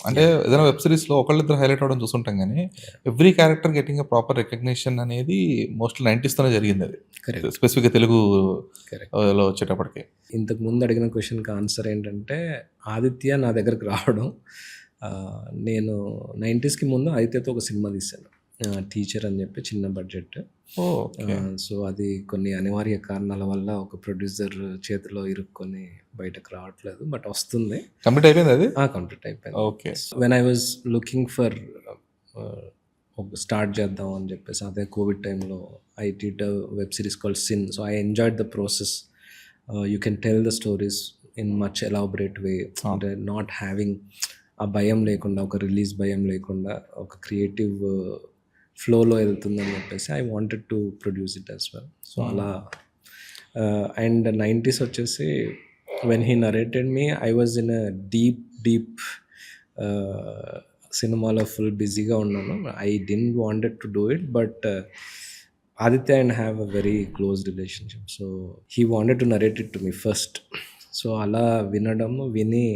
అంటే యాహ్! ఏదైనా వెబ్ సిరీస్‌లో ఒకళ్ళిద్దరు హైలైట్ అవ్వడం చూసుంటాం గానీ, yeah! Every character getting a proper recognition అనేది మోస్ట్‌లీ 90స్‌తోనే జరిగిందది. కరెక్ట్. స్పెసిఫిక్‌గా తెలుగు కరెక్ట్. లో వచ్చేటప్పటికి. ఇంతకు ముందు అడిగిన క్వెషన్‌కి ఆన్సర్ ఏంటంటే, ఆదిత్య నా దగ్గరికి రావడం నేను 90స్‌కి ముందు ఆదిత్యతో ఒక సినిమా తీశాను. 'టీచర్' అని చెప్పి చిన్న బడ్జెట్. ఓహ్! ఓకే. సో, అది కొన్ని అనివార్య కారణాల వల్ల ఒక ప్రొడ్యూసర్ చేతిలో ఇరుక్కొని బయటకు రావట్లేదు. బట్ వస్తుంది. కంప్లీట్ అయిపోయిందా అది? కంప్లీట్ అయిపోయింది. Okay. When I was looking for ఒక స్టార్ట్ చేద్దాం అని చెప్పేసి అదే కోవిడ్ టైంలో I did web series called 'Sin'. So, I enjoyed the process. You can tell the stories in much elaborate way. అంటే నాట్ హ్యావింగ్ ఆ భయం లేకుండా, ఒక రిలీజ్ భయం లేకుండా, ఒక క్రియేటివ్ ఫ్లోలో వెళ్తుందని చెప్పేసి I wanted to produce it as well. So, అలా అండ్ 90s వచ్చేసి when he narrated me I was in a deep సినిమాలో ఫుల్ బిజీగా ఉన్నాను. I didn't wanted to do it, but Aditya and have a very close relationship. So he wanted to narrate it to me first. So అలా విని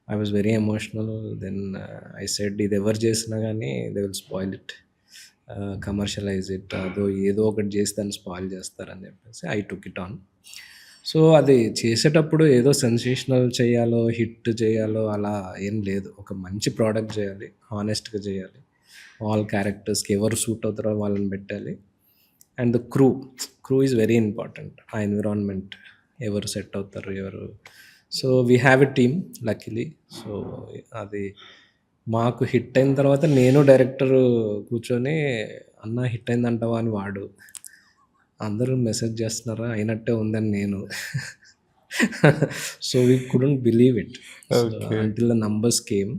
I was very emotional. Then I said, ఇది ఎవరు చేసినా కానీ they will spoil it, commercialise it, ఏదో ఒకటి చేసి దాన్ని స్పాయిల్ చేస్తారని చెప్పేసి I took it on. So అది చేసేటప్పుడు ఏదో సెన్సేషనల్ చేయాలో, హిట్ చేయాలో అలా ఏం లేదు. ఒక మంచి ప్రోడక్ట్ చేయాలి, హానెస్ట్గా చేయాలి, ఆల్ క్యారెక్టర్స్కి ఎవరు సూట్ అవుతారో వాళ్ళని పెట్టాలి. And the crew is very important. ఆ ఎన్విరాన్మెంట్ ఎవరు సెట్ అవుతారు, ఎవరు. So we have a team luckily. So అది మాకు హిట్ అయిన తర్వాత నేను డైరెక్టర్ కూర్చొని, అన్న హిట్ అయిందంటావా అని వాడు, అందరూ మెసేజ్ చేస్తున్నారా అయినట్టే ఉందని నేను. So we couldn't believe it okay. Until the numbers came.